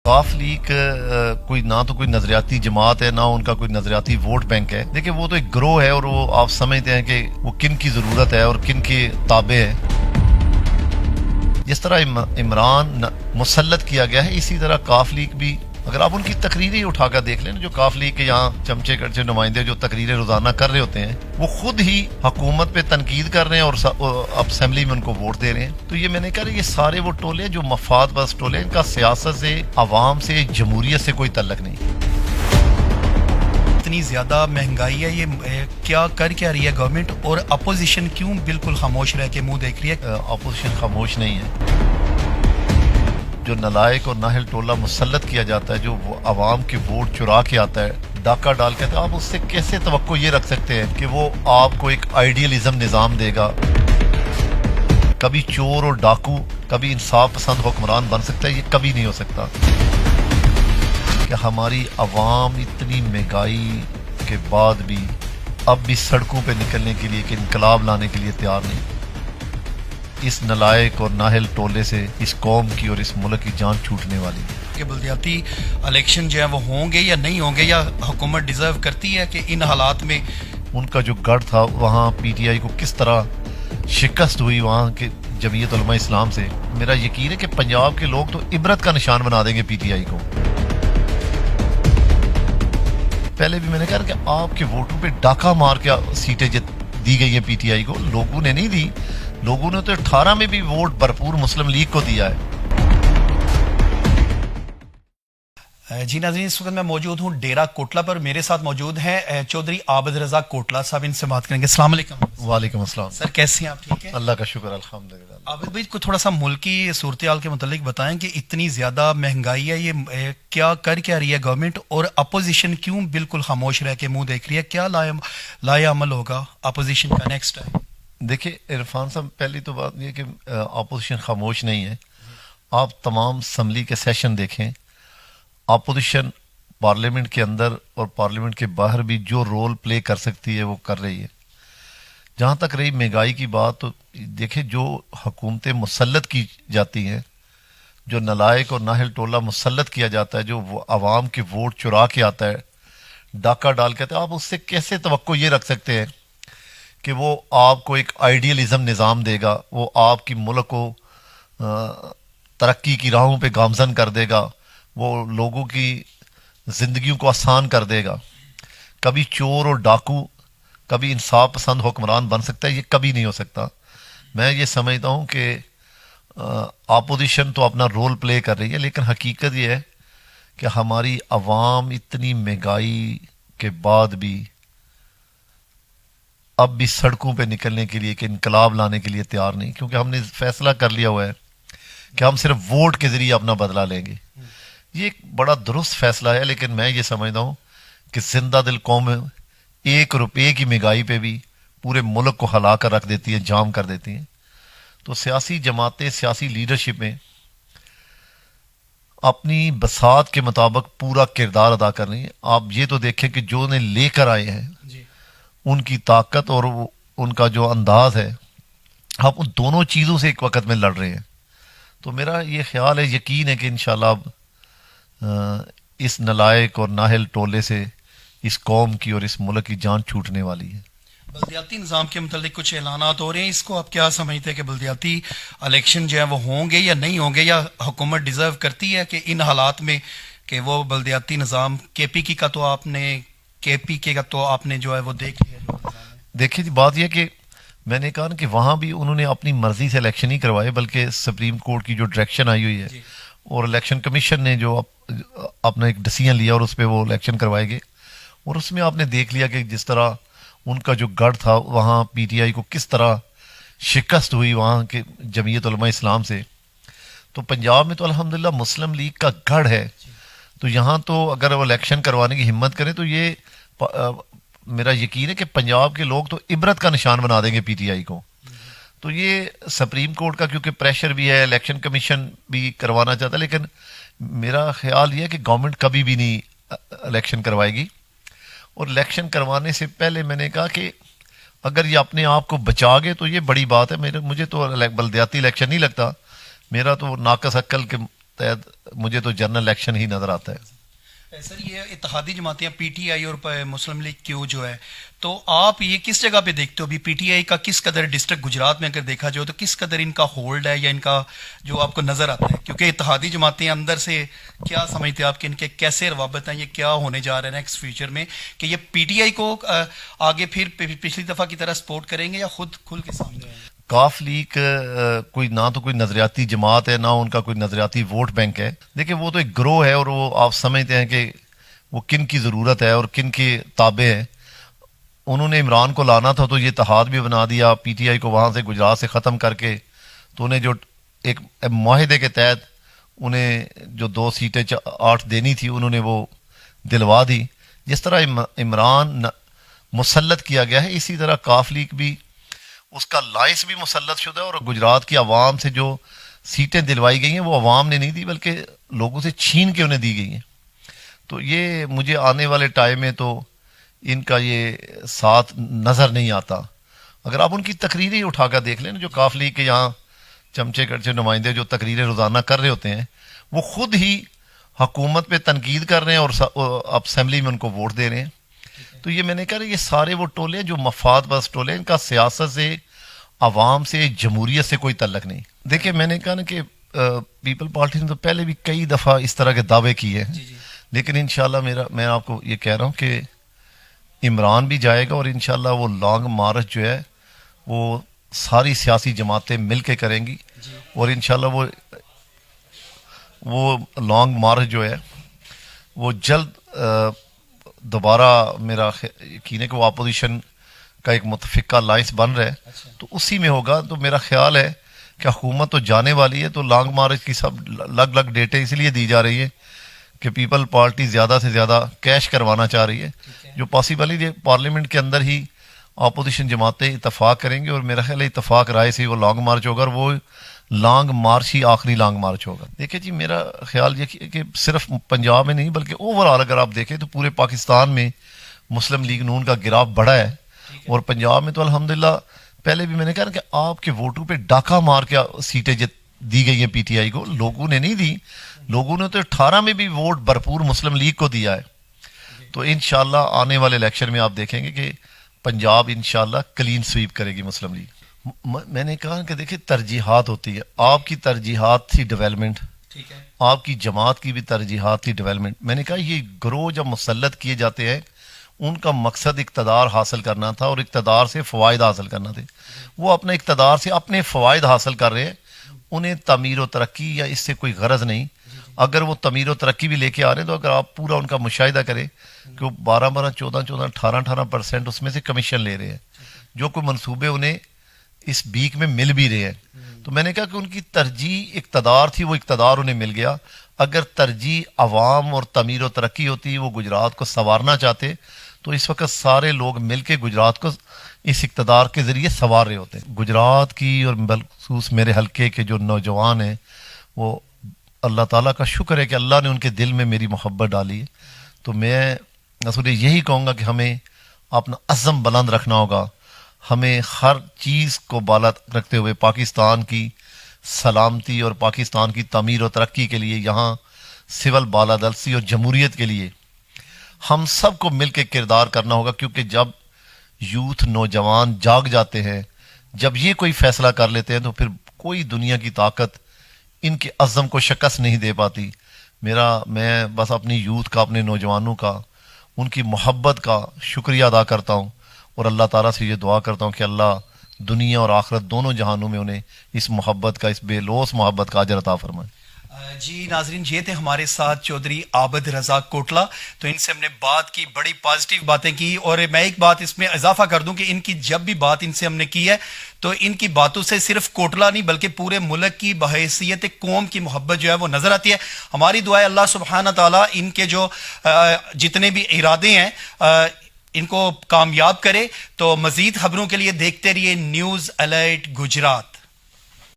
काफ league कोई ना तो कोई नजरियाती जमात है, ना उनका कोई नजरियाती वोट बैंक है। देखिए वो तो एक ग्रोह है और वो आप समझते हैं कि वो किन की जरूरत है और किन के ताबे है। जिस तरह इमरान मुसल्लत किया गया है, इसी तरह काफ लीग भी, अगर आप उनकी तकरीरें उठाकर देख लें, जो काफ लीग के यहाँ चमचे कच्चे नुमाइंदे जो तकरीरें रोजाना कर रहे होते हैं, वो खुद ही हुकूमत पे तनकीद कर रहे हैं और अब असेंबली में उनको वोट दे रहे हैं। तो ये मैंने कहा ये सारे वो टोले जो मफाद बस टोले, इनका सियासत से, आवाम से, जमहूरियत से कोई तल्लक नहीं। इतनी ज्यादा महंगाई है, ये क्या कर क्या रही है गवर्नमेंट, और अपोजिशन क्यों बिल्कुल खामोश रह के मुंह देख रही है? अपोजिशन खामोश नहीं है। जो नलायक और नाहल टोला मुसल्लत किया जाता है, जो आवाम के वोट चुरा के आता है, डाका डाल के, तो आप उससे कैसे तवक्को ये रख सकते हैं कि वो आपको एक आइडियलिज्म निज़ाम देगा? कभी चोर और डाकू, कभी इंसाफ पसंद हुक्मरान बन सकता है? ये कभी नहीं हो सकता। कि हमारी आवाम इतनी महंगाई के बाद भी अब भी सड़कों पे निकलने के लिए, कि इनकलाब लाने के लिए तैयार नहीं। इस नलायक और नाहल टोले से इस कौम की और इस मुल्क की जान छूटने वाली है। कि बल्दियाती इलेक्शन जो है वो होंगे या नहीं होंगे, या हुकूमत डिजर्व करती है कि इन हालात में? उनका जो गढ़ था वहाँ पीटीआई को किस तरह शिकस्त हुई वहाँ के जमीयत उलमा इस्लाम से, मेरा यकीन है कि पंजाब के लोग तो इबरत का निशान बना देंगे पीटीआई को। पहले भी मैंने कहा कि आपके वोटों पे डाका मार के सीटें दी गई हैं पीटीआई को, लोगों ने नहीं दी। लोगों ने तो 18 में भी वोट भरपूर मुस्लिम लीग को दिया है। जी नाज़रीन, इस वक्त मैं मौजूद हूँ डेरा कोटला पर। मेरे साथ मौजूद हैं चौधरी आबिद रजा कोटला साहब, इनसे बात करेंगे। अस्सलाम वालेकुम। वालेकुम अस्सलाम सर, कैसे हैं आप? ठीक है, अल्लाह का शुक्र, अल्हम्दुलिल्लाह। आबिद भाई को थोड़ा सा मुल्की सूरत-ए-हाल के मुतालिक बताएं कि इतनी ज्यादा महंगाई है, ये क्या कर क्या रही है गवर्नमेंट, और अपोजिशन क्यों बिल्कुल खामोश रह के मुंह देख रही है? क्या लाएअमल होगा अपोजिशन का नेक्स्ट टाइम? देखिए इरफान साहब, पहली तो बात ये कि अपोजिशन खामोश नहीं है। आप तमाम असम्बली के सेशन देखें, अपोजिशन पार्लियामेंट के अंदर और पार्लियामेंट के बाहर भी जो रोल प्ले कर सकती है वो कर रही है। जहाँ तक रही महंगाई की बात, तो देखिए जो हुकूमतें मुसल्लत की जाती हैं, जो नलायक और नाहल टोला मुसल्लत किया जाता है, जो आवाम के वोट चुरा के आता है, डाका डाल के, तो आप उससे कैसे तवक्को ये रख सकते हैं कि वो आपको एक आइडियलिज्म निज़ाम देगा, वो आपकी मुल्क को तरक्की की राहों पे गामजन कर देगा, वो लोगों की ज़िंदगियों को आसान कर देगा? कभी चोर और डाकू, कभी इंसाफ पसंद हुक्मरान बन सकता है? ये कभी नहीं हो सकता। मैं ये समझता हूँ कि अपोजिशन तो अपना रोल प्ले कर रही है, लेकिन हकीकत ये है कि हमारी आवाम इतनी महंगाई के बाद भी अब भी सड़कों पे निकलने के लिए, कि इनकलाब लाने के लिए तैयार नहीं, क्योंकि हमने फैसला कर लिया हुआ है कि हम सिर्फ वोट के जरिए अपना बदला लेंगे। ये एक बड़ा दुरुस्त फैसला है, लेकिन मैं ये समझता हूँ कि जिंदा दिल कौम 1 रुपये की महंगाई पे भी पूरे मुल्क को हिला कर रख देती है, जाम कर देती हैं। तो सियासी जमातें, सियासी लीडरशिपें अपनी बसात के मुताबिक पूरा किरदार अदा कर रही हैं। आप ये तो देखें कि जो ने लेकर आए हैं उनकी ताकत और उनका जो अंदाज है, आप उन दोनों चीज़ों से एक वक्त में लड़ रहे हैं। तो मेरा ये ख्याल है, यकीन है कि इंशाल्लाह इस नलायक और नाहल टोले से इस कौम की और इस मुल्क की जान छूटने वाली है। बल्दियाती निज़ाम के मुतालिक कुछ ऐलानात हो रहे हैं, इसको आप क्या समझते हैं कि बल्दियाती इलेक्शन जो है वो होंगे या नहीं होंगे, या हुकूमत डिजर्व करती है कि इन हालात में कि वो बल्दियाती निज़ाम केपीके का तो आपने जो है वो देख लिया? देखिए जी, बात यह कि मैंने कहा ना कि वहाँ भी उन्होंने अपनी मर्जी से इलेक्शन नहीं करवाए, बल्कि सुप्रीम कोर्ट की जो डायरेक्शन आई हुई है और इलेक्शन कमीशन ने जो अपना एक डिसीजन लिया और उस पर वो इलेक्शन करवाए गए। और उसमें आपने देख लिया कि जिस तरह उनका जो गढ़ था वहाँ पीटीआई को किस तरह शिकस्त हुई वहाँ के जमीयत उलमा इस्लाम से। तो पंजाब में तो अल्हम्दुलिल्लाह मुस्लिम लीग का गढ़ है, तो यहाँ तो अगर वो इलेक्शन करवाने की हिम्मत करें तो ये मेरा यकीन है कि पंजाब के लोग तो इबरत का निशान बना देंगे पीटीआई को। तो ये सुप्रीम कोर्ट का क्योंकि प्रेशर भी है, इलेक्शन कमीशन भी करवाना चाहता है, लेकिन मेरा ख्याल ये है कि गवर्नमेंट कभी भी नहीं इलेक्शन करवाएगी। और इलेक्शन करवाने से पहले मैंने कहा कि अगर ये अपने आप को बचा गए तो ये बड़ी बात है। मुझे तो बल्दियाती इलेक्शन नहीं लगता, मेरा तो नाकस अक्ल के تحت مجھے تو جنرل الیکشن ہی نظر آتا ہے. سر یہ اتحادی جماعتیں پی ٹی آئی اور مسلم لیگ کیو جو ہے، تو آپ یہ کس جگہ پہ دیکھتے ہو؟ ابھی پی ٹی آئی کا کس قدر ڈسٹرکٹ گجرات میں اگر دیکھا جائے تو کس قدر ان کا ہولڈ ہے یا ان کا جو آپ کو نظر آتا ہے؟ کیونکہ اتحادی جماعتیں اندر سے کیا سمجھتے ہیں آپ کہ ان کے کیسے روابط ہیں، یہ کیا ہونے جا رہے ہیں نیکسٹ فیوچر میں، کہ یہ پی ٹی آئی کو آگے پھر پچھلی دفعہ کی طرح سپورٹ کریں گے یا خود کھل کے سامنے آئیں گے؟ کاف لیگ کوئی نہ تو کوئی نظریاتی جماعت ہے، نہ ان کا کوئی نظریاتی ووٹ بینک ہے. دیکھیں وہ تو ایک گروہ ہے، اور وہ آپ سمجھتے ہیں کہ وہ کن کی ضرورت ہے اور کن کے تابع ہیں. انہوں نے عمران کو لانا تھا تو یہ اتحاد بھی بنا دیا، پی ٹی آئی کو وہاں سے گجرات سے ختم کر کے، تو انہیں جو ایک معاہدے کے تحت انہیں جو 2 سیٹیں 8 دینی تھی انہوں نے وہ دلوا دی. جس طرح عمران مسلط کیا گیا ہے، اسی طرح کاف لیگ بھی اس کا لائنس بھی مسلط شدہ ہے، اور گجرات کی عوام سے جو سیٹیں دلوائی گئی ہیں وہ عوام نے نہیں دی بلکہ لوگوں سے چھین کے انہیں دی گئی ہیں. تو یہ مجھے آنے والے ٹائم میں تو ان کا یہ ساتھ نظر نہیں آتا. اگر آپ ان کی تقریریں اٹھا کر دیکھ لیں نا، جو کاف لیگ کے یہاں چمچے کڑچے نمائندے جو تقریریں روزانہ کر رہے ہوتے ہیں، وہ خود ہی حکومت پہ تنقید کر رہے ہیں اور اسمبلی میں ان کو ووٹ دے رہے ہیں. تو یہ میں نے کہا یہ سارے وہ ٹولے جو مفاد بس ٹولے، ان کا سیاست سے، عوام سے، جمہوریت سے کوئی تعلق نہیں. دیکھیں میں نے کہا نا کہ پیپل پارٹی نے تو پہلے بھی کئی دفعہ اس طرح کے دعوے کیے ہیں، لیکن انشاءاللہ میں آپ کو یہ کہہ رہا ہوں کہ عمران بھی جائے گا، اور انشاءاللہ وہ لانگ مارچ جو ہے وہ ساری سیاسی جماعتیں مل کے کریں گی، اور انشاءاللہ وہ لانگ مارچ جو ہے وہ جلد دوبارہ، میرا یقین ہے کہ وہ اپوزیشن کا ایک متفقہ لائنس بن رہا ہے تو اسی میں ہوگا. تو میرا خیال ہے کہ حکومت تو جانے والی ہے، تو لانگ مارچ کی سب الگ ڈیٹیں اس لیے دی جا رہی ہے کہ پیپل پارٹی زیادہ سے زیادہ کیش کروانا چاہ رہی ہے، جو پاسبل ہے پارلیمنٹ کے اندر ہی اپوزیشن جماعتیں اتفاق کریں گے، اور میرا خیال ہے اتفاق رائے سے وہ لانگ مارچ ہوگا، اور وہ لانگ مارچ ہی آخری لانگ مارچ ہوگا. دیکھیں جی میرا خیال یہ کہ صرف پنجاب میں نہیں بلکہ اوور آل اگر آپ دیکھیں تو پورے پاکستان میں مسلم لیگ نون کا گراف بڑا ہے، اور پنجاب میں تو الحمدللہ پہلے بھی میں نے کہا کہ آپ کے ووٹوں پہ ڈاکہ مار کے سیٹیں دی گئی ہیں پی ٹی آئی کو، لوگوں نے نہیں دی. لوگوں نے تو 18 میں بھی ووٹ بھرپور مسلم لیگ کو دیا ہے. تو انشاءاللہ آنے والے الیکشن میں آپ دیکھیں گے کہ پنجاب انشاءاللہ کلین سویپ کرے گی مسلم لیگ. میں نے کہا کہ دیکھیں ترجیحات ہوتی ہے، آپ کی ترجیحات تھی ڈیولپمنٹ، آپ کی جماعت کی بھی ترجیحات تھی ڈیولپمنٹ. میں نے کہا یہ گروہ جب مسلط کیے جاتے ہیں ان کا مقصد اقتدار حاصل کرنا تھا اور اقتدار سے فوائد حاصل کرنا تھے. وہ اپنے اقتدار سے اپنے فوائد حاصل کر رہے ہیں، انہیں تعمیر و ترقی یا اس سے کوئی غرض نہیں. اگر وہ تعمیر و ترقی بھی لے کے آ رہے ہیں تو اگر آپ پورا ان کا مشاہدہ کریں کہ وہ 12 14 18% اس میں سے کمیشن لے رہے ہیں، جو کوئی منصوبے انہیں اس بیک میں مل بھی رہے ہیں. تو میں نے کہا کہ ان کی ترجیح اقتدار تھی، وہ اقتدار انہیں مل گیا. اگر ترجیح عوام اور تعمیر و ترقی ہوتی، وہ گجرات کو سنوارنا چاہتے تو اس وقت سارے لوگ مل کے گجرات کو اس اقتدار کے ذریعے سنوار رہے ہوتے. گجرات کی اور بالخصوص میرے حلقے کے جو نوجوان ہیں، وہ اللہ تعالیٰ کا شکر ہے کہ اللہ نے ان کے دل میں میری محبت ڈالی ہے. تو میں اصل یہی کہوں گا کہ ہمیں اپنا عزم بلند رکھنا ہوگا، ہمیں ہر چیز کو بالا رکھتے ہوئے پاکستان کی سلامتی اور پاکستان کی تعمیر و ترقی کے لیے، یہاں سول بالادستی اور جمہوریت کے لیے ہم سب کو مل کے کردار کرنا ہوگا. کیونکہ جب یوتھ نوجوان جاگ جاتے ہیں، جب یہ کوئی فیصلہ کر لیتے ہیں تو پھر کوئی دنیا کی طاقت ان کے عزم کو شکست نہیں دے پاتی. میں بس اپنی یوتھ کا، اپنے نوجوانوں کا، ان کی محبت کا شکریہ ادا کرتا ہوں، اور اللہ تعالیٰ سے یہ دعا کرتا ہوں کہ اللہ دنیا اور آخرت دونوں جہانوں میں انہیں اس محبت کا، اس بے لوث محبت کا اجر عطا فرمائے. جی ناظرین، یہ تھے ہمارے ساتھ چودھری عابد رضا کوٹلہ. تو ان سے ہم نے بات کی، بڑی پازیٹیو باتیں کی، اور میں ایک بات اس میں اضافہ کر دوں کہ ان کی جب بھی بات ان سے ہم نے کی ہے تو ان کی باتوں سے صرف کوٹلہ نہیں بلکہ پورے ملک کی بحیثیت قوم کی محبت جو ہے وہ نظر آتی ہے. ہماری دعا ہے اللہ سبحانہ تعالیٰ ان کے جو جتنے بھی ارادے ہیں ان کو کامیاب کرے. تو مزید خبروں کے لیے دیکھتے رہیے نیوز الرٹ گجرات.